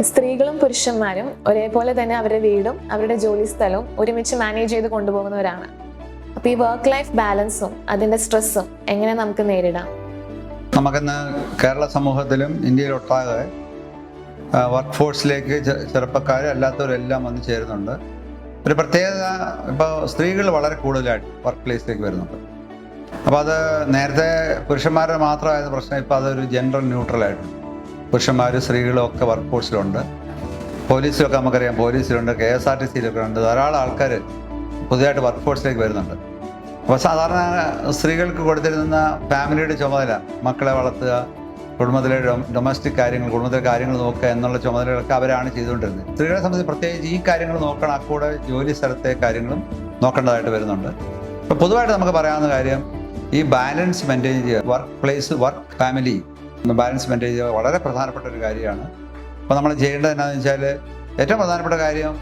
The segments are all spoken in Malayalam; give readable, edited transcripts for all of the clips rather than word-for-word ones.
സ്ത്രീകളും പുരുഷന്മാരും ഒരേപോലെ തന്നെ അവരുടെ വീടും അവരുടെ ജോലി സ്ഥലവും ഒരുമിച്ച് മാനേജ് ചെയ്ത് കൊണ്ടുപോകുന്നവരാണ്. അപ്പോൾ ഈ വർക്ക് ലൈഫ് ബാലൻസും അതിൻ്റെ സ്ട്രെസ്സും എങ്ങനെ നമുക്ക് നേരിടാം? നമുക്കിന്ന് കേരള സമൂഹത്തിലും ഇന്ത്യയിലൊട്ടാകെ വർക്ക് ഫോഴ്സിലേക്ക് ചെറുപ്പക്കാരും അല്ലാത്തവരെല്ലാം വന്നു ചേരുന്നുണ്ട്. ഒരു പ്രത്യേകത, ഇപ്പോൾ സ്ത്രീകൾ വളരെ കൂടുതലായിട്ട് വർക്ക് പ്ലേസിലേക്ക് വരുന്നുണ്ട്. അപ്പോൾ അത് നേരത്തെ പുരുഷന്മാരുടെ മാത്രമായിരുന്ന പ്രശ്നം ഇപ്പോൾ അതൊരു ജെൻഡർ ന്യൂട്രലായിട്ടുണ്ട്. പുരുഷന്മാരും സ്ത്രീകളും ഒക്കെ വർക്ക് ഫോഴ്സിലുണ്ട്. പോലീസിലൊക്കെ നമുക്കറിയാം, പോലീസിലുണ്ട്, KSRTCയിലൊക്കെ ഉണ്ട്. ധാരാളം ആൾക്കാർ പുതിയതായിട്ട് വർക്ക് ഫോഴ്സിലേക്ക് വരുന്നുണ്ട്. അപ്പോൾ സാധാരണ സ്ത്രീകൾക്ക് കൊടുത്തിരുന്ന ഫാമിലിയുടെ ചുമതല, മക്കളെ വളർത്തുക, കുടുംബത്തിലെ ഡൊമസ്റ്റിക് കാര്യങ്ങൾ, കുടുംബത്തിലെ കാര്യങ്ങൾ നോക്കുക എന്നുള്ള ചുമതലകളൊക്കെ അവരാണ് ചെയ്തുകൊണ്ടിരുന്നത്. സ്ത്രീകളെ സംബന്ധിച്ച് പ്രത്യേകിച്ച് ഈ കാര്യങ്ങൾ നോക്കണം, കൂടെ ജോലി സ്ഥലത്തെ കാര്യങ്ങളും നോക്കേണ്ടതായിട്ട് വരുന്നുണ്ട്. അപ്പോൾ പൊതുവായിട്ട് നമുക്ക് പറയാവുന്ന കാര്യം, ഈ ബാലൻസ് മെയിൻറ്റെയിൻ ചെയ്യുക, work place, work family balance maintain ചെയ്യുക വളരെ പ്രധാനപ്പെട്ട ഒരു കാര്യമാണ്. അപ്പോൾ നമ്മൾ ചെയ്യേണ്ടത് എന്താണെന്ന് വെച്ചാൽ, ഏറ്റവും പ്രധാനപ്പെട്ട കാര്യം,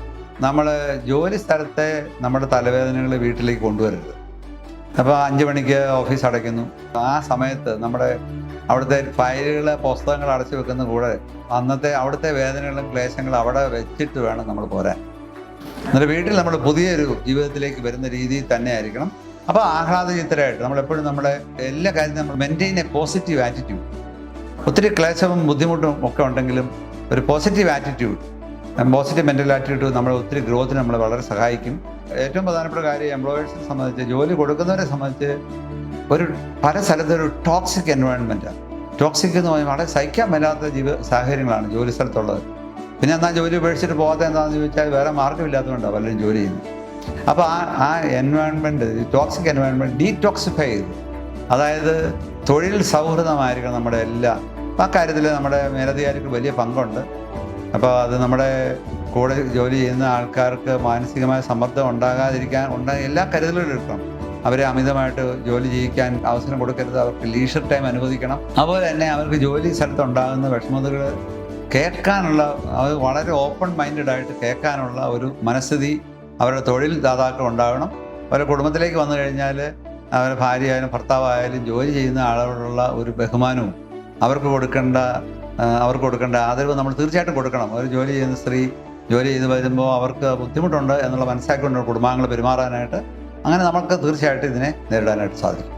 നമ്മൾ ജോലി സ്ഥലത്തെ നമ്മുടെ തലവേദനകൾ വീട്ടിലേക്ക് കൊണ്ടുവരരുത്. അപ്പോൾ 5 മണിക്ക് ഓഫീസ് അടയ്ക്കുന്നു, ആ സമയത്ത് നമ്മുടെ അവിടുത്തെ ഫയലുകൾ, പുസ്തകങ്ങൾ അടച്ചു വെക്കുന്ന കൂടെ അവിടുത്തെ വേദനകളും ക്ലേശങ്ങളും അവിടെ വെച്ചിട്ട് വേണം നമ്മൾ പോരാൻ. എന്നിട്ട് വീട്ടിൽ നമ്മൾ പുതിയൊരു ജീവിതത്തിലേക്ക് വരുന്ന രീതിയിൽ തന്നെ ആയിരിക്കണം. അപ്പോൾ ആഹ്ലാദചിത്തരായിട്ട് നമ്മളെപ്പോഴും നമ്മുടെ എല്ലാ കാര്യത്തിലും നമ്മൾ മെയിൻറ്റെയിൻ എ പോസിറ്റീവ് ആറ്റിറ്റ്യൂഡ്. ഒത്തിരി ക്ലേശവും ബുദ്ധിമുട്ടും ഒക്കെ ഉണ്ടെങ്കിലും ഒരു positive attitude, positive mental attitude നമ്മൾ ഒത്തിരി ഗ്രോത്തിന് നമ്മളെ വളരെ സഹായിക്കും. ഏറ്റവും പ്രധാനപ്പെട്ട കാര്യം, എംപ്ലോയേഴ്സിനെ സംബന്ധിച്ച്, ജോലി കൊടുക്കുന്നവരെ സംബന്ധിച്ച് പല സ്ഥലത്തൊരു ടോക്സിക് എൻവയോൺമെൻറ്റാണ്. ടോക്സിക് എന്ന് പറഞ്ഞാൽ വളരെ സഹിക്കാൻ മേലാത്ത സാഹചര്യങ്ങളാണ് ജോലി സ്ഥലത്തുള്ളത്. പിന്നെ എന്നാൽ ജോലി ഉപേക്ഷിച്ചിട്ട് പോകാത്ത എന്താണെന്ന് ചോദിച്ചാൽ വേറെ മാർഗ്ഗമില്ലാത്തതുകൊണ്ടാണ് പലരും ജോലി ചെയ്യുന്നത്. അപ്പോൾ ആ എൻവയോൺമെൻറ്റ്, ടോക്സിക് എൻവയോൺമെൻറ്റ് ഡീടോക്സിഫൈ ചെയ്ത്, അതായത് തൊഴിൽ സൗഹൃദമായിരിക്കണം നമ്മുടെ ആ കാര്യത്തിൽ നമ്മുടെ മേലധികാരിക്ക് വലിയ പങ്കുണ്ട്. അപ്പോൾ അത് നമ്മുടെ കൂടെ ജോലി ചെയ്യുന്ന ആൾക്കാർക്ക് മാനസികമായ സമ്മർദ്ദം ഉണ്ടാകാതിരിക്കാൻ എല്ലാ കരുതലുകളും എടുക്കണം. അവരെ അമിതമായിട്ട് ജോലി ചെയ്യിക്കാൻ അവസരം കൊടുക്കരുത്. അവർക്ക് ലീഷർ ടൈം അനുവദിക്കണം. അതുപോലെ തന്നെ അവർക്ക് ജോലി സ്ഥലത്തുണ്ടാകുന്ന വിഷമതകൾ കേൾക്കാനുള്ള, അത് വളരെ ഓപ്പൺ മൈൻഡഡായിട്ട് കേൾക്കാനുള്ള ഒരു മനസ്ഥിതി അവരുടെ തൊഴിൽ ദാതാക്കൾ ഉണ്ടാകണം. അവരുടെ കുടുംബത്തിലേക്ക് വന്നു കഴിഞ്ഞാൽ അവരുടെ ഭാര്യയായാലും ഭർത്താവായാലും ജോലി ചെയ്യുന്ന ആളോടുള്ള ഒരു ബഹുമാനവും അവർക്ക് കൊടുക്കേണ്ട ആദരവ് നമ്മൾ തീർച്ചയായിട്ടും കൊടുക്കണം. ഒരു ജോലി ചെയ്യുന്ന സ്ത്രീ ജോലി ചെയ്ത് വരുമ്പോൾ അവർക്ക് ബുദ്ധിമുട്ടുണ്ട് എന്നുള്ള മനസ്സിലാക്കിക്കൊണ്ട് കുടുംബാംഗങ്ങൾ പെരുമാറാനായിട്ട്, അങ്ങനെ നമുക്ക് തീർച്ചയായിട്ടും ഇതിനെ നേരിടാനായിട്ട് സാധിക്കും.